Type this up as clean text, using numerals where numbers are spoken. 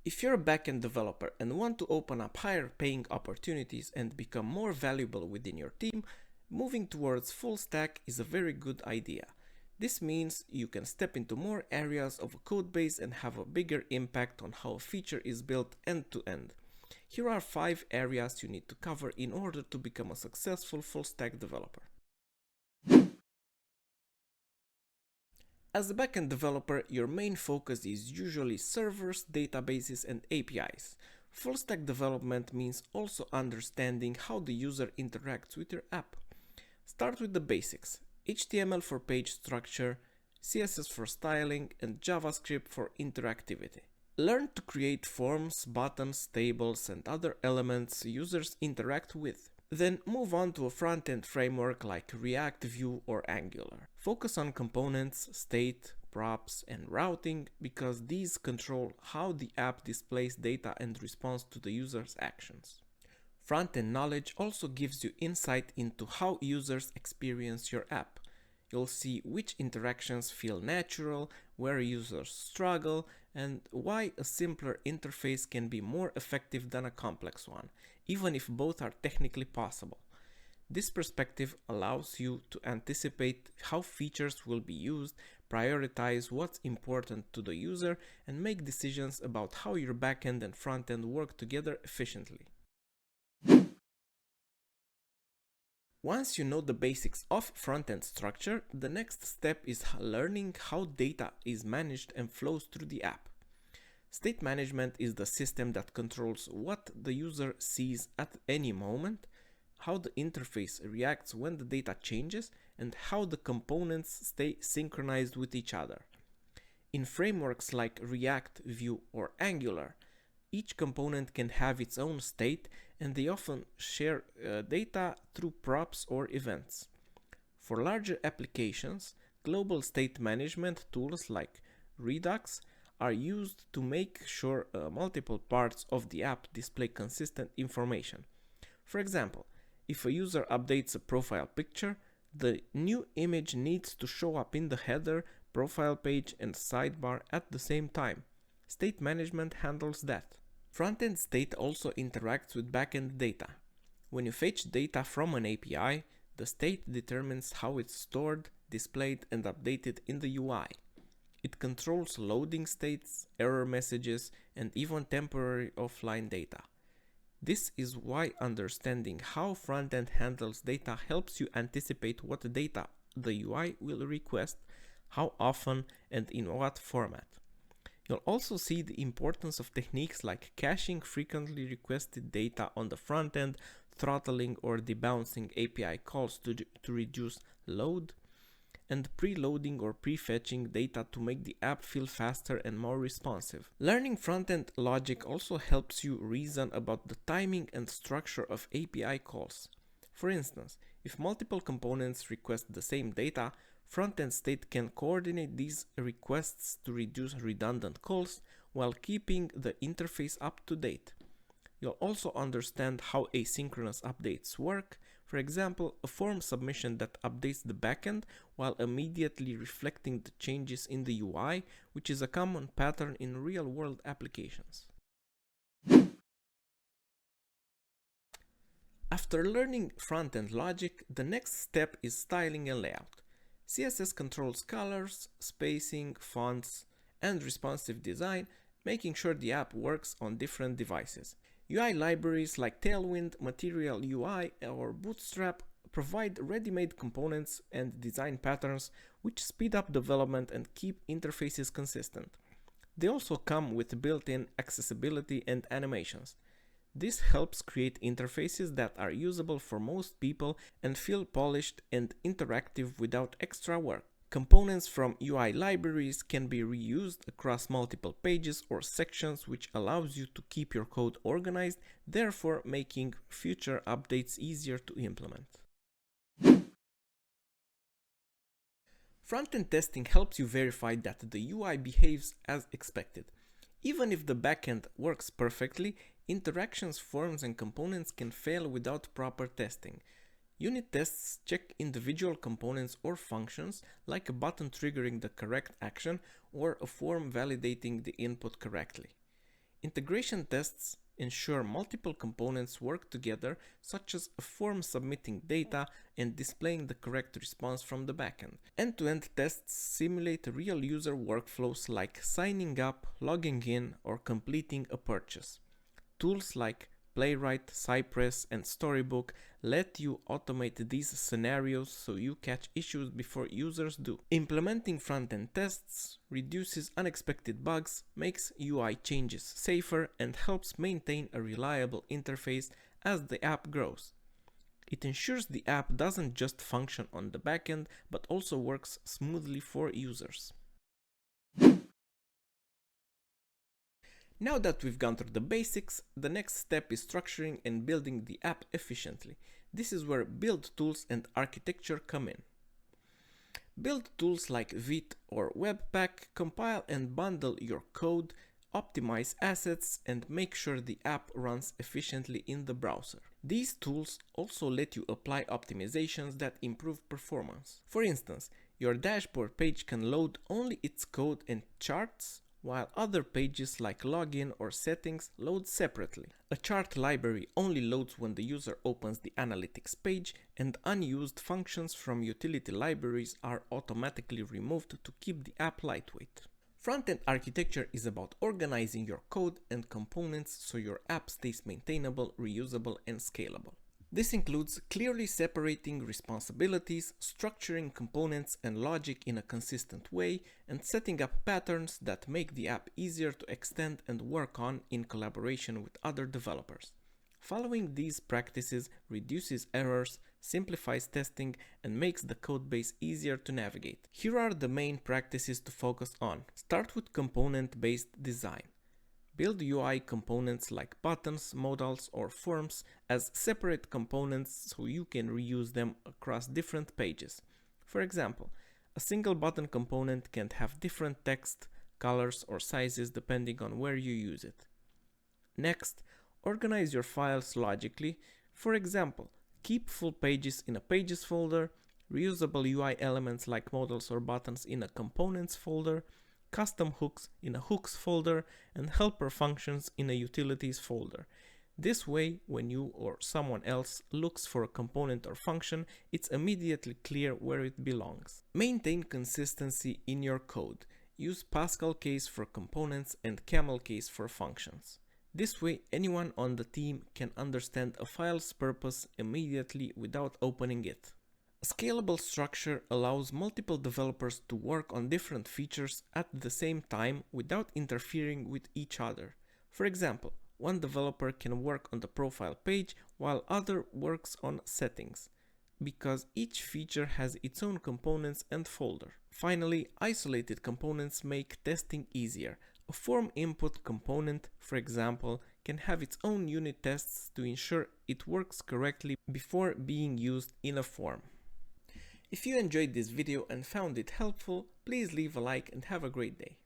If you're a backend developer and want to open up higher paying opportunities and become more valuable within your team, moving towards full stack is a very good idea. This means you can step into more areas of a code base and have a bigger impact on how a feature is built end to end. Here are 5 areas you need to cover in order to become a successful full stack developer. As a backend developer, your main focus is usually servers, databases, and APIs. Full stack development means also understanding how the user interacts with your app. Start with the basics: HTML for page structure, CSS for styling, and JavaScript for interactivity. Learn to create forms, buttons, tables, and other elements users interact with. Then move on to a front-end framework like React, Vue, or Angular. Focus on components, state, props, and routing because these control how the app displays data and responds to the user's actions. Front-end knowledge also gives you insight into how users experience your app. You'll see which interactions feel natural, where users struggle, and why a simpler interface can be more effective than a complex one, even if both are technically possible. This perspective allows you to anticipate how features will be used, prioritize what's important to the user, and make decisions about how your backend and frontend work together efficiently. Once you know the basics of front-end structure, the next step is learning how data is managed and flows through the app. State management is the system that controls what the user sees at any moment, how the interface reacts when the data changes, and how the components stay synchronized with each other. In frameworks like React, Vue, or Angular, each component can have its own state, and they often share data through props or events. For larger applications, global state management tools like Redux are used to make sure multiple parts of the app display consistent information. For example, if a user updates a profile picture, the new image needs to show up in the header, profile page, and sidebar at the same time. State management handles that. Front-end state also interacts with backend data. When you fetch data from an API, the state determines how it's stored, displayed, and updated in the UI. It controls loading states, error messages, and even temporary offline data. This is why understanding how front-end handles data helps you anticipate what data the UI will request, how often, and in what format. You'll also see the importance of techniques like caching frequently requested data on the front end, throttling or debouncing API calls to reduce load, and preloading or prefetching data to make the app feel faster and more responsive. Learning front-end logic also helps you reason about the timing and structure of API calls. For instance, if multiple components request the same data, front-end state can coordinate these requests to reduce redundant calls while keeping the interface up to date. You'll also understand how asynchronous updates work. For example, a form submission that updates the backend while immediately reflecting the changes in the UI, which is a common pattern in real-world applications. After learning front-end logic, the next step is styling and layout. CSS controls colors, spacing, fonts, and responsive design, making sure the app works on different devices. UI libraries like Tailwind, Material UI, or Bootstrap provide ready-made components and design patterns which speed up development and keep interfaces consistent. They also come with built-in accessibility and animations. This helps create interfaces that are usable for most people and feel polished and interactive without extra work. Components from UI libraries can be reused across multiple pages or sections, which allows you to keep your code organized, therefore making future updates easier to implement. Front-end testing helps you verify that the UI behaves as expected. Even if the backend works perfectly, interactions, forms, and components can fail without proper testing. Unit tests check individual components or functions, like a button triggering the correct action or a form validating the input correctly. Integration tests ensure multiple components work together, such as a form submitting data and displaying the correct response from the backend. End-to-end tests simulate real user workflows like signing up, logging in, or completing a purchase. Tools like Playwright, Cypress, and Storybook let you automate these scenarios so you catch issues before users do. Implementing front-end tests reduces unexpected bugs, makes UI changes safer, and helps maintain a reliable interface as the app grows. It ensures the app doesn't just function on the backend, but also works smoothly for users. Now that we've gone through the basics, the next step is structuring and building the app efficiently. This is where build tools and architecture come in. Build tools like Vite or Webpack compile and bundle your code, optimize assets, and make sure the app runs efficiently in the browser. These tools also let you apply optimizations that improve performance. For instance, your dashboard page can load only its code and charts, while other pages like login or settings load separately. A chart library only loads when the user opens the analytics page, and unused functions from utility libraries are automatically removed to keep the app lightweight. Front-end architecture is about organizing your code and components so your app stays maintainable, reusable, and scalable. This includes clearly separating responsibilities, structuring components and logic in a consistent way, and setting up patterns that make the app easier to extend and work on in collaboration with other developers. Following these practices reduces errors, simplifies testing, and makes the codebase easier to navigate. Here are the main practices to focus on. Start with component-based design. Build UI components like buttons, modals, or forms as separate components so you can reuse them across different pages. For example, a single button component can have different text, colors, or sizes depending on where you use it. Next, organize your files logically. For example, keep full pages in a pages folder, reusable UI elements like modals or buttons in a components folder, custom hooks in a hooks folder, and helper functions in a utilities folder. This way, when you or someone else looks for a component or function, it's immediately clear where it belongs. Maintain consistency in your code. Use Pascal case for components and camel case for functions. This way, anyone on the team can understand a file's purpose immediately without opening it. A scalable structure allows multiple developers to work on different features at the same time without interfering with each other. For example, one developer can work on the profile page while other works on settings, because each feature has its own components and folder. Finally, isolated components make testing easier. A form input component, for example, can have its own unit tests to ensure it works correctly before being used in a form. If you enjoyed this video and found it helpful, please leave a like and have a great day.